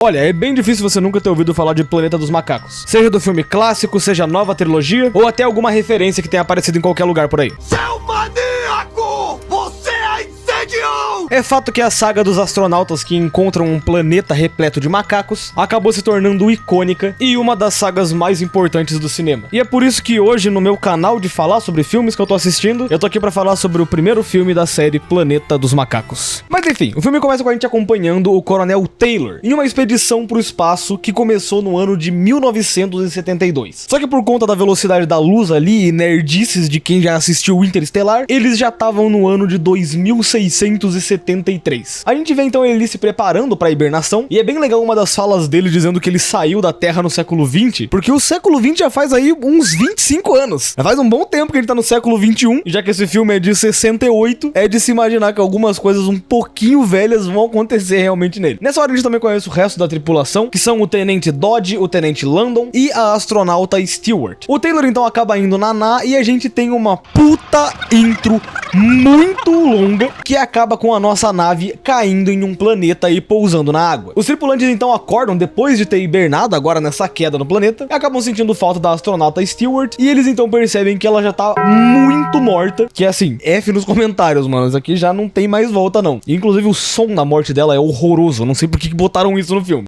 Olha, é bem difícil você nunca ter ouvido falar de Planeta dos Macacos. Seja do filme clássico, seja nova trilogia, ou até alguma referência que tenha aparecido em qualquer lugar por aí. Seu maníaco! Você a incendiou! É fato que a saga dos astronautas que encontram um planeta repleto de macacos acabou se tornando icônica e uma das sagas mais importantes do cinema. E é por isso que hoje, no meu canal de falar sobre filmes que eu tô assistindo, eu tô aqui pra falar sobre o primeiro filme da série Planeta dos Macacos. Mas enfim, o filme começa com a gente acompanhando o Coronel Taylor em uma expedição pro espaço que começou no ano de 1972. Só que por conta da velocidade da luz ali e nerdices de quem já assistiu Interestelar, eles já estavam no ano de 2673. A gente vê então ele se preparando pra hibernação, e é bem legal uma das falas dele dizendo que ele saiu da Terra no século 20, porque o século 20 já faz aí uns 25 anos. Já faz um bom tempo que a gente tá no século 21, e já que esse filme é de 68, é de se imaginar que algumas coisas um pouquinho velhas vão acontecer realmente nele. Nessa hora a gente também conhece o resto da tripulação, que são o Tenente Dodge, o Tenente Landon e a astronauta Stewart. O Taylor então acaba indo na NA e a gente tem uma puta intro muito longa que acaba com a nossa nave caindo em um planeta e pousando na água. Os tripulantes então acordam depois de ter hibernado agora nessa queda no planeta e acabam sentindo falta da astronauta Stewart, e eles então percebem que ela já tá muito morta, que é assim, F nos comentários, mano, isso aqui já não tem mais volta não. Inclusive o som da morte dela é horroroso, não sei por que botaram isso no filme.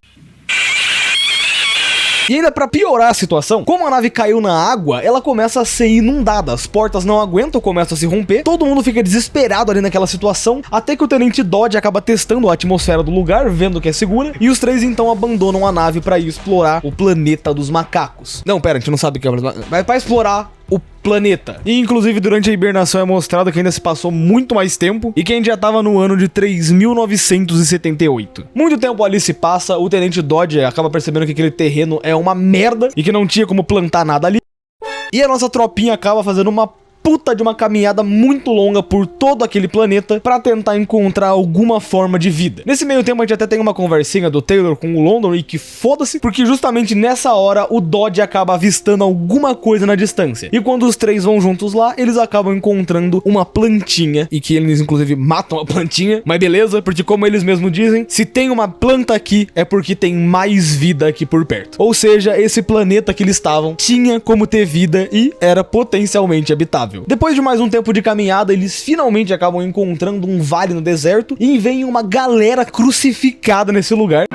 E ainda pra piorar a situação, como a nave caiu na água, ela começa a ser inundada, as portas não aguentam, começam a se romper, todo mundo fica desesperado ali naquela situação, até que o Tenente Dodge acaba testando a atmosfera do lugar, vendo que é segura, e os três então abandonam a nave pra ir explorar o planeta dos macacos. Não, pera, a gente não sabe o que é, mas pra explorar o planeta. E inclusive durante a hibernação é mostrado que ainda se passou muito mais tempo e que a gente já tava no ano de 3978. Muito tempo ali se passa, o Tenente Dodge acaba percebendo que aquele terreno é uma merda e que não tinha como plantar nada ali. E a nossa tropinha acaba fazendo uma puta de uma caminhada muito longa por todo aquele planeta pra tentar encontrar alguma forma de vida. Nesse meio tempo a gente até tem uma conversinha do Taylor com o London e que foda-se, porque justamente nessa hora o Dodge acaba avistando alguma coisa na distância. E quando os três vão juntos lá, eles acabam encontrando uma plantinha, e que eles inclusive matam a plantinha, mas beleza, porque como eles mesmos dizem, se tem uma planta aqui é porque tem mais vida aqui por perto. Ou seja, esse planeta que eles estavam tinha como ter vida e era potencialmente habitável. Depois de mais um tempo de caminhada, eles finalmente acabam encontrando um vale no deserto e vem uma galera crucificada nesse lugar.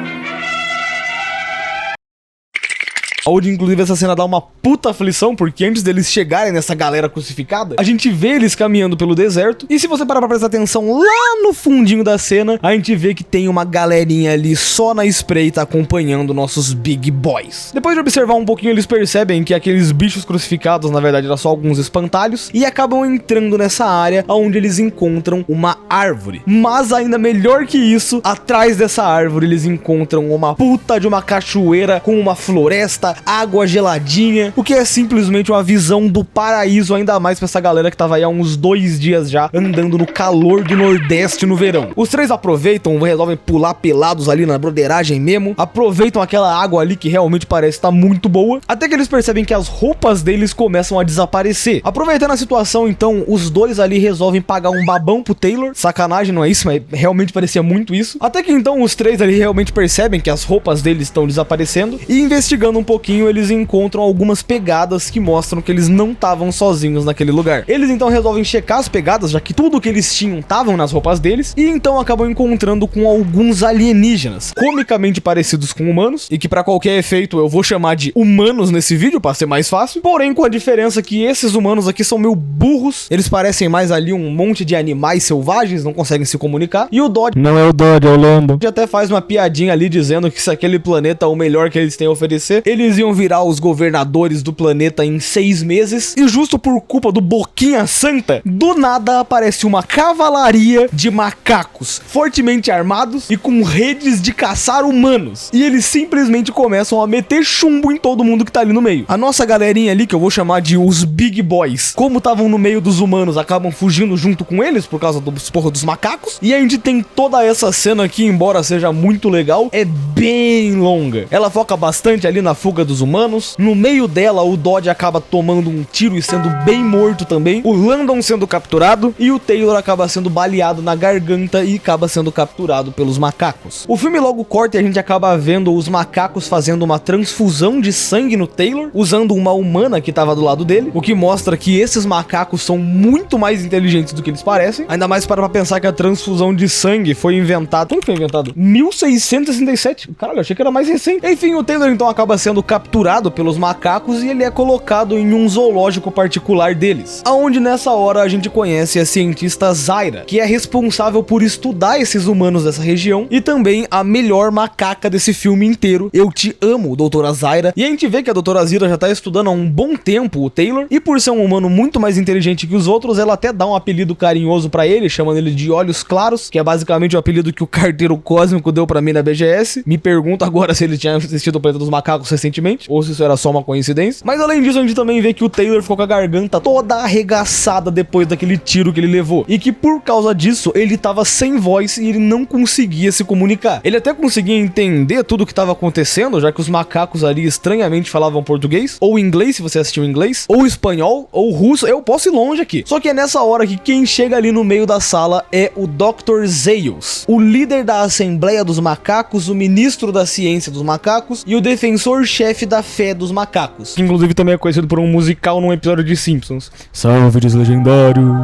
Onde inclusive essa cena dá uma puta aflição, porque antes deles chegarem nessa galera crucificada, a gente vê eles caminhando pelo deserto, e se você parar pra prestar atenção lá no fundinho da cena, a gente vê que tem uma galerinha ali só na espreita acompanhando nossos big boys. Depois de observar um pouquinho, eles percebem que aqueles bichos crucificados na verdade eram só alguns espantalhos, e acabam entrando nessa área onde eles encontram uma árvore. Mas ainda melhor que isso, atrás dessa árvore eles encontram uma puta de uma cachoeira com uma floresta, água geladinha, o que é simplesmente uma visão do paraíso, ainda mais pra essa galera que tava aí há uns 2 dias já andando no calor do Nordeste no verão. Os três aproveitam, resolvem pular pelados ali na broderagem mesmo, aproveitam aquela água ali que realmente parece estar muito boa, até que eles percebem que as roupas deles começam a desaparecer. Aproveitando a situação então, os dois ali resolvem pagar um babão pro Taylor, sacanagem, não é isso, mas realmente parecia muito isso, até que então os três ali realmente percebem que as roupas deles estão desaparecendo, e investigando um pouquinho eles encontram algumas pegadas que mostram que eles não estavam sozinhos naquele lugar. Eles então resolvem checar as pegadas, já que tudo que eles tinham estavam nas roupas deles, e então acabam encontrando com alguns alienígenas, comicamente parecidos com humanos, e que pra qualquer efeito eu vou chamar de humanos nesse vídeo, pra ser mais fácil, porém com a diferença que esses humanos aqui são meio burros, eles parecem mais ali um monte de animais selvagens, não conseguem se comunicar, e o Dodge, não é o Dodge, é o Landon, até faz uma piadinha ali dizendo que se aquele planeta é o melhor que eles têm a oferecer, eles iam virar os governadores do planeta em 6 meses, e justo por culpa do Boquinha Santa, do nada aparece uma cavalaria de macacos, fortemente armados e com redes de caçar humanos, e eles simplesmente começam a meter chumbo em todo mundo que tá ali no meio. A nossa galerinha ali, que eu vou chamar de os Big Boys, como estavam no meio dos humanos, acabam fugindo junto com eles por causa dos porra dos macacos, e a gente tem toda essa cena aqui, embora seja muito legal, é bem longa. Ela foca bastante ali na fuga fuga dos humanos. No meio dela, o Dodge acaba tomando um tiro e sendo bem morto também. O Landon sendo capturado e o Taylor acaba sendo baleado na garganta e acaba sendo capturado pelos macacos. O filme logo corta e a gente acaba vendo os macacos fazendo uma transfusão de sangue no Taylor, usando uma humana que tava do lado dele, o que mostra que esses macacos são muito mais inteligentes do que eles parecem. Ainda mais para pensar que a transfusão de sangue foi inventada... Quando foi inventado? 1667. Caralho, eu achei que era mais recente. Enfim, o Taylor então acaba sendo capturado pelos macacos e ele é colocado em um zoológico particular deles, aonde nessa hora a gente conhece a cientista Zaira, que é responsável por estudar esses humanos dessa região e também a melhor macaca desse filme inteiro. Eu te amo, doutora Zaira. E a gente vê que a doutora Zaira já tá estudando há um bom tempo o Taylor, e por ser um humano muito mais inteligente que os outros, ela até dá um apelido carinhoso pra ele, chamando ele de Olhos Claros, que é basicamente o apelido que o carteiro cósmico deu pra mim na BGS. Me pergunto agora se ele tinha assistido o Planeta dos Macacos recentemente, ou se isso era só uma coincidência. Mas além disso, a gente também vê que o Taylor ficou com a garganta toda arregaçada depois daquele tiro que ele levou, e que por causa disso, ele tava sem voz e ele não conseguia se comunicar. Ele até conseguia entender tudo o que tava acontecendo, já que os macacos ali estranhamente falavam português, ou inglês, se você assistiu em inglês, ou espanhol, ou russo. Eu posso ir longe aqui. Só que é nessa hora que quem chega ali no meio da sala é o Dr. Zaius, o líder da Assembleia dos Macacos, o ministro da Ciência dos Macacos e o defensor-chefe da fé dos macacos, que inclusive também é conhecido por um musical num episódio de Simpsons. Salve, deslegendário!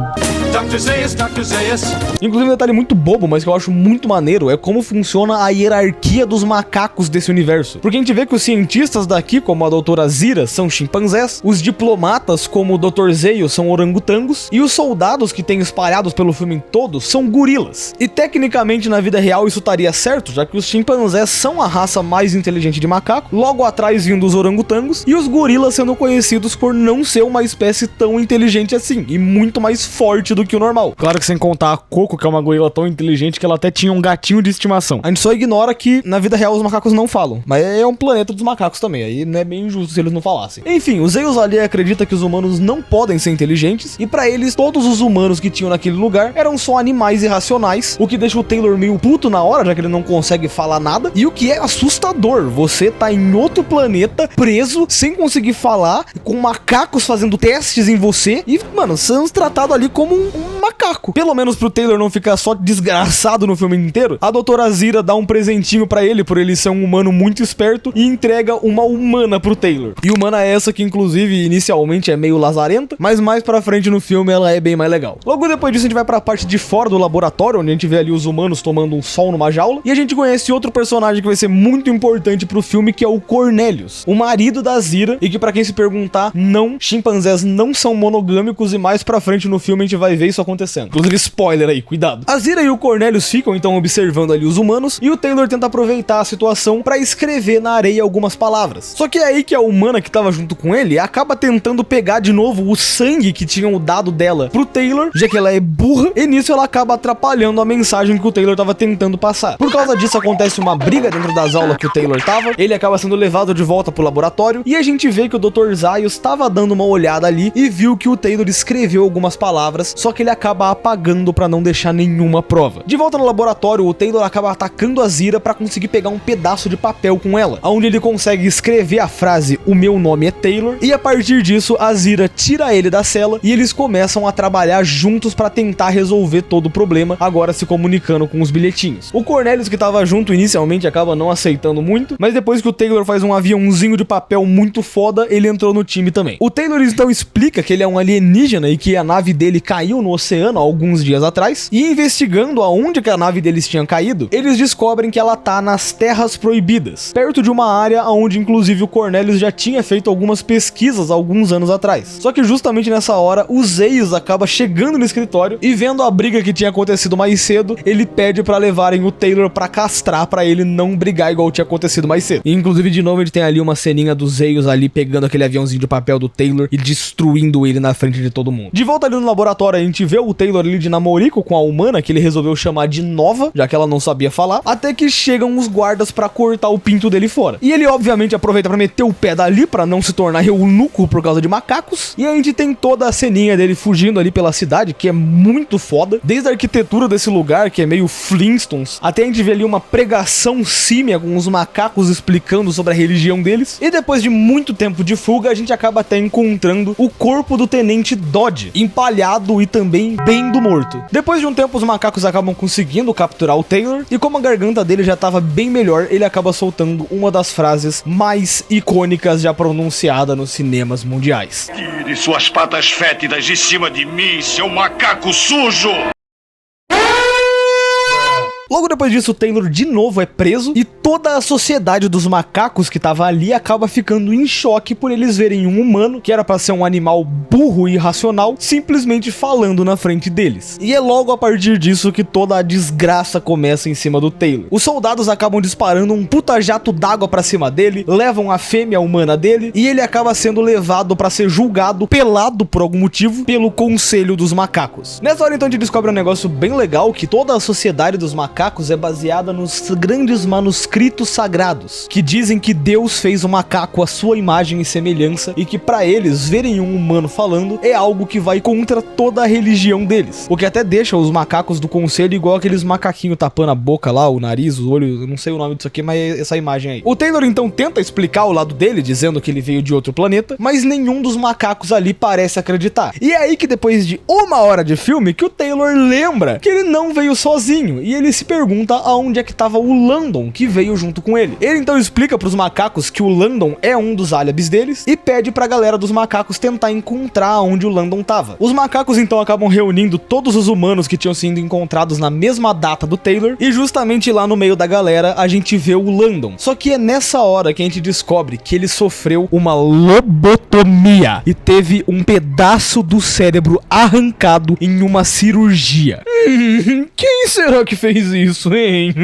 Dr. Zaius, Dr. Zaius. Inclusive um detalhe muito bobo, mas que eu acho muito maneiro, é como funciona a hierarquia dos macacos desse universo. Porque a gente vê que os cientistas daqui, como a doutora Zira, são chimpanzés, os diplomatas, como o Dr. Zaius, são orangotangos, e os soldados que tem espalhados pelo filme todo são gorilas. E tecnicamente na vida real isso estaria certo, já que os chimpanzés são a raça mais inteligente de macaco, logo atrás vindo os orangotangos, e os gorilas sendo conhecidos por não ser uma espécie tão inteligente assim, e muito mais forte do que o normal. Claro que sem contar a Coco, que é uma gorila tão inteligente que ela até tinha um gatinho de estimação. A gente só ignora que na vida real os macacos não falam, mas é um planeta dos macacos também, aí não é bem injusto se eles não falassem. Enfim, o Zaius ali acredita que os humanos não podem ser inteligentes, e pra eles todos os humanos que tinham naquele lugar eram só animais irracionais, o que deixa o Taylor meio puto na hora, já que ele não consegue falar nada, e o que é assustador, você tá em outro planeta, preso, sem conseguir falar, com macacos fazendo testes em você, e, mano, sendo tratado ali como um macaco. Pelo menos pro Taylor não ficar só desgraçado no filme inteiro, a doutora Zira dá um presentinho pra ele, por ele ser um humano muito esperto, e entrega uma humana pro Taylor. E humana é essa que, inclusive, inicialmente é meio lazarenta, mas mais pra frente no filme ela é bem mais legal. Logo depois disso a gente vai pra parte de fora do laboratório, onde a gente vê ali os humanos tomando um sol numa jaula, e a gente conhece outro personagem que vai ser muito importante pro filme, que é o Cornelius, o marido da Zira, e que pra quem se perguntar, não, chimpanzés não são monogâmicos, e mais pra frente no filme a gente vai ver isso acontecendo. Inclusive spoiler aí, cuidado. A Zira e o Cornelius ficam então observando ali os humanos, e o Taylor tenta aproveitar a situação pra escrever na areia algumas palavras. Só que é aí que a humana que tava junto com ele acaba tentando pegar de novo o sangue que tinham dado dela pro Taylor, já que ela é burra, e nisso ela acaba atrapalhando a mensagem que o Taylor tava tentando passar. Por causa disso acontece uma briga dentro das aulas que o Taylor tava, ele acaba sendo levado de volta pro laboratório, e a gente vê que o Dr. Zaius tava dando uma olhada ali e viu que o Taylor escreveu algumas palavras, só que ele acaba apagando pra não deixar nenhuma prova. De volta no laboratório, o Taylor acaba atacando a Zira pra conseguir pegar um pedaço de papel com ela, onde ele consegue escrever a frase "O meu nome é Taylor", e a partir disso a Zira tira ele da cela e eles começam a trabalhar juntos pra tentar resolver todo o problema, agora se comunicando com os bilhetinhos. O Cornelius, que tava junto inicialmente, acaba não aceitando muito, mas depois que o Taylor faz um aviãozinho de papel muito foda, ele entrou no time também. O Taylor então explica que ele é um alienígena e que a nave dele caiu no oceano há alguns dias atrás, e investigando aonde que a nave deles tinha caído, eles descobrem que ela tá nas Terras Proibidas, perto de uma área onde inclusive o Cornelius já tinha feito algumas pesquisas há alguns anos atrás. Só que justamente nessa hora, o Zaius acaba chegando no escritório e vendo a briga que tinha acontecido mais cedo, ele pede pra levarem o Taylor pra castrar, pra ele não brigar igual tinha acontecido mais cedo. E inclusive de novo a gente tem ali uma ceninha do Zaius ali pegando aquele aviãozinho de papel do Taylor e destruindo ele na frente de todo mundo. De volta ali no laboratório, a gente vê o o Taylor ali de namorico com a humana, que ele resolveu chamar de Nova, já que ela não sabia falar, até que chegam os guardas pra cortar o pinto dele fora. E ele obviamente aproveita pra meter o pé dali, pra não se tornar eunuco por causa de macacos, e a gente tem toda a ceninha dele fugindo ali pela cidade, que é muito foda, desde a arquitetura desse lugar, que é meio Flintstones, até a gente vê ali uma pregação símia com os macacos explicando sobre a religião deles, e depois de muito tempo de fuga, a gente acaba até encontrando o corpo do Tenente Dodge, empalhado e também bem do morto. Depois de um tempo, os macacos acabam conseguindo capturar o Taylor, e como a garganta dele já estava bem melhor, ele acaba soltando uma das frases mais icônicas já pronunciada nos cinemas mundiais. Tire suas patas fétidas de cima de mim, seu macaco sujo! Logo depois disso, o Taylor de novo é preso e toda a sociedade dos macacos que tava ali acaba ficando em choque por eles verem um humano, que era pra ser um animal burro e irracional, simplesmente falando na frente deles. E é logo a partir disso que toda a desgraça começa em cima do Taylor. Os soldados acabam disparando um puta jato d'água pra cima dele, levam a fêmea humana dele e ele acaba sendo levado pra ser julgado, pelado por algum motivo, pelo Conselho dos Macacos. Nessa hora então a gente descobre um negócio bem legal, que toda a sociedade dos macacos é baseada nos grandes manuscritos sagrados, que dizem que Deus fez o macaco à sua imagem e semelhança, e que pra eles verem um humano falando é algo que vai contra toda a religião deles, o que até deixa os macacos do conselho igual aqueles macaquinhos tapando a boca lá, o nariz, o olho, eu não sei o nome disso aqui, mas é essa imagem aí. O Taylor então tenta explicar o lado dele, dizendo que ele veio de outro planeta, mas nenhum dos macacos ali parece acreditar. E é aí que depois de 1 hora de filme, que o Taylor lembra que ele não veio sozinho, e ele se pergunta aonde é que tava o Landon, que veio junto com ele. Ele então explica pros macacos que o Landon é um dos álibis deles e pede pra galera dos macacos tentar encontrar onde o Landon tava. Os macacos então acabam reunindo todos os humanos que tinham sido encontrados na mesma data do Taylor, e justamente lá no meio da galera a gente vê o Landon. Só que é nessa hora que a gente descobre que ele sofreu uma lobotomia e teve um pedaço do cérebro arrancado em uma cirurgia. Quem será que fez isso, hein?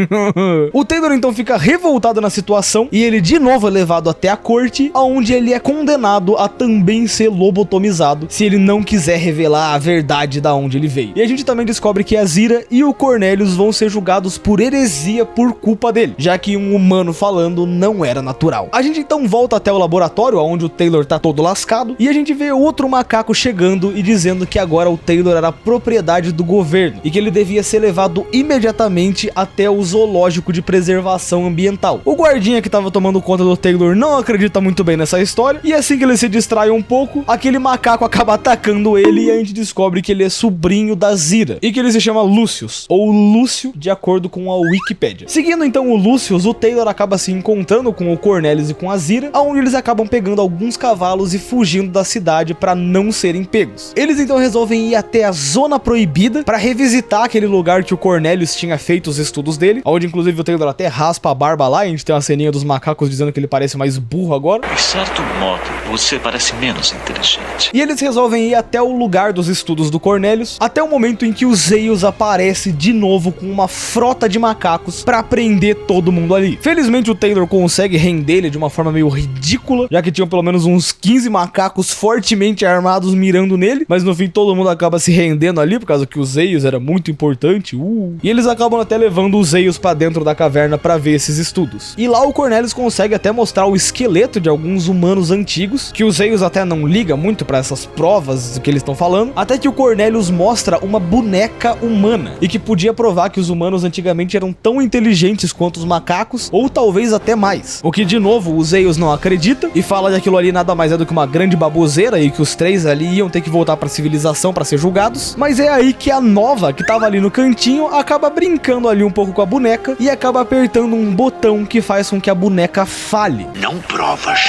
O Taylor então fica revoltado na situação e ele de novo é levado até a corte, onde ele é condenado a também ser lobotomizado se ele não quiser revelar a verdade da onde ele veio. E a gente também descobre que a Zira e o Cornelius vão ser julgados por heresia por culpa dele, já que um humano falando não era natural. A gente então volta até o laboratório, onde o Taylor tá todo lascado, e a gente vê outro macaco chegando e dizendo que agora o Taylor era propriedade do governo e que ele devia ser levado imediatamente até o zoológico de preservação ambiental. O guardinha que tava tomando conta do Taylor não acredita muito bem nessa história, e assim que ele se distrai um pouco, aquele macaco acaba atacando ele e a gente descobre que ele é sobrinho da Zira e que ele se chama Lucius, ou Lúcio, de acordo com a Wikipedia. Seguindo então o Lucius, o Taylor acaba se encontrando com o Cornelius e com a Zira, onde eles acabam pegando alguns cavalos e fugindo da cidade para não serem pegos. Eles então resolvem ir até a Zona Proibida para revisitar aquele lugar que o Cornelius tinha feito os estudos dele, onde inclusive o Taylor até raspa a barba lá, e a gente tem uma ceninha dos macacos dizendo que ele parece mais burro agora. De certo modo, você parece menos inteligente. E eles resolvem ir até o lugar dos estudos do Cornelius, até o momento em que o Zeus aparece de novo com uma frota de macacos pra prender todo mundo ali. Felizmente o Taylor consegue render ele de uma forma meio ridícula, já que tinham pelo menos uns 15 macacos fortemente armados mirando nele, mas no fim todo mundo acaba se rendendo ali, por causa que o Zeus era muito importante. E eles acabam até levando os Zeus pra dentro da caverna pra ver esses estudos. E lá o Cornelius consegue até mostrar o esqueleto de alguns humanos antigos, que o Zeus até não liga muito pra essas provas do que eles estão falando, até que o Cornelius mostra uma boneca humana, e que podia provar que os humanos antigamente eram tão inteligentes quanto os macacos, ou talvez até mais. O que de novo o Zeus não acredita, e fala que aquilo ali nada mais é do que uma grande baboseira, e que os três ali iam ter que voltar pra civilização pra ser julgados. Mas é aí que a Nova, que tava ali no cantinho, acaba brincando ali um pouco com a boneca e acaba apertando um botão que faz com que a boneca fale. Não provas.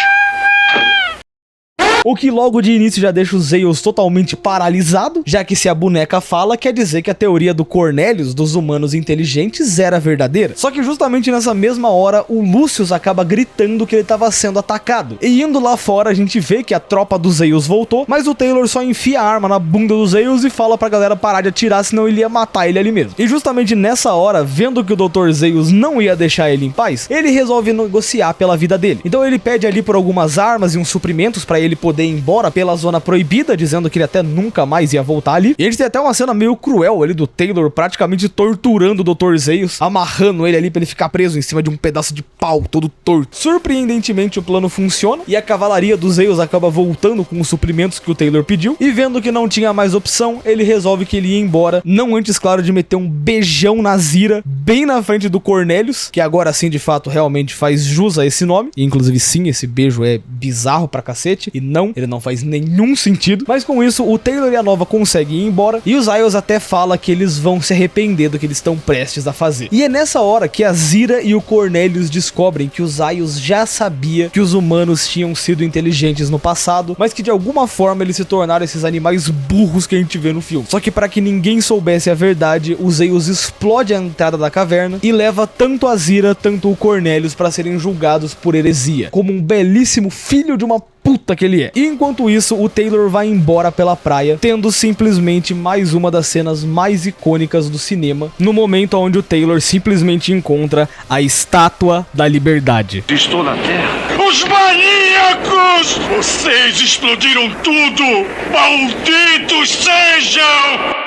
O que logo de início já deixa o Zeus totalmente paralisado, já que se a boneca fala, quer dizer que a teoria do Cornelius dos humanos inteligentes era verdadeira. Só que justamente nessa mesma hora, o Lucius acaba gritando que ele estava sendo atacado. E indo lá fora, a gente vê que a tropa do Zeus voltou, mas o Taylor só enfia a arma na bunda do Zeus e fala pra galera parar de atirar, senão ele ia matar ele ali mesmo. E justamente nessa hora, vendo que o Dr. Zeus não ia deixar ele em paz, ele resolve negociar pela vida dele. Então ele pede ali por algumas armas e uns suprimentos pra ele poder poder ir embora pela zona proibida, dizendo que ele até nunca mais ia voltar ali. E a gente tem até uma cena meio cruel ali do Taylor praticamente torturando o Dr. Zaius, amarrando ele ali pra ele ficar preso em cima de um pedaço de pau todo torto. Surpreendentemente o plano funciona e a cavalaria dos Zaius acaba voltando com os suprimentos que o Taylor pediu, e vendo que não tinha mais opção, ele resolve que ele ia embora, não antes, claro, de meter um beijão na Zira, bem na frente do Cornelius, que agora sim, de fato, realmente faz jus a esse nome, e inclusive sim, esse beijo é bizarro pra cacete, e não, ele não faz nenhum sentido, mas com isso, o Taylor e a Nova conseguem ir embora, e os Zaius até fala que eles vão se arrepender do que eles estão prestes a fazer. E é nessa hora que a Zira e o Cornelius descobrem que os Zaius já sabia que os humanos tinham sido inteligentes no passado, mas que de alguma forma eles se tornaram esses animais burros que a gente vê no filme. Só que para que ninguém soubesse a verdade, o Zaius explode a entrada da caverna e leva tanto a Zira, tanto o Cornelius para serem julgados por heresia, como um belíssimo filho de uma puta que ele é. E enquanto isso, o Taylor vai embora pela praia, tendo simplesmente mais uma das cenas mais icônicas do cinema, no momento onde o Taylor simplesmente encontra a Estátua da Liberdade. Estou na Terra. Os maníacos! Vocês explodiram tudo! Malditos sejam!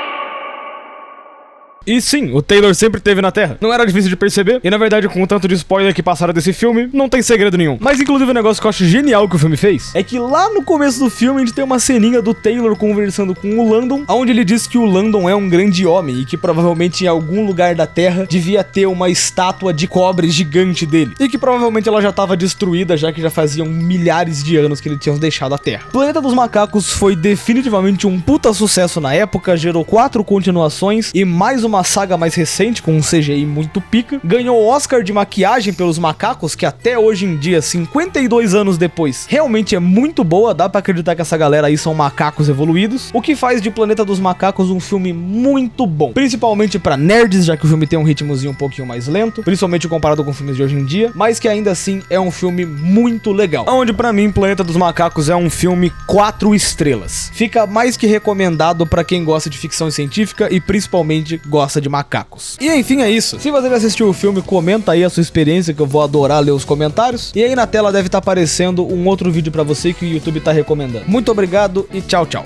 E sim, o Taylor sempre esteve na Terra. Não era difícil de perceber, e na verdade, com o tanto de spoiler que passaram desse filme, não tem segredo nenhum. Mas inclusive o negócio que eu acho genial que o filme fez é que lá no começo do filme a gente tem uma ceninha do Taylor conversando com o Landon, onde ele diz que o Landon é um grande homem e que provavelmente em algum lugar da Terra devia ter uma estátua de cobre gigante dele, e que provavelmente ela já estava destruída, já que já faziam milhares de anos que ele tinha deixado a Terra. Planeta dos Macacos foi definitivamente um puta sucesso na época, gerou 4 continuações e mais uma saga mais recente com um CGI muito pica, ganhou o Oscar de maquiagem pelos macacos, que até hoje em dia, 52 anos depois, realmente é muito boa, dá pra acreditar que essa galera aí são macacos evoluídos, o que faz de Planeta dos Macacos um filme muito bom, principalmente pra nerds, já que o filme tem um ritmozinho um pouquinho mais lento, principalmente comparado com filmes de hoje em dia, mas que ainda assim é um filme muito legal, onde pra mim Planeta dos Macacos é um filme 4 estrelas, fica mais que recomendado pra quem gosta de ficção científica e principalmente gosta de macacos. E enfim, é isso. Se você já assistiu o filme, comenta aí a sua experiência, que eu vou adorar ler os comentários. E aí na tela deve estar aparecendo um outro vídeo pra você que o YouTube tá recomendando. Muito obrigado e tchau, tchau.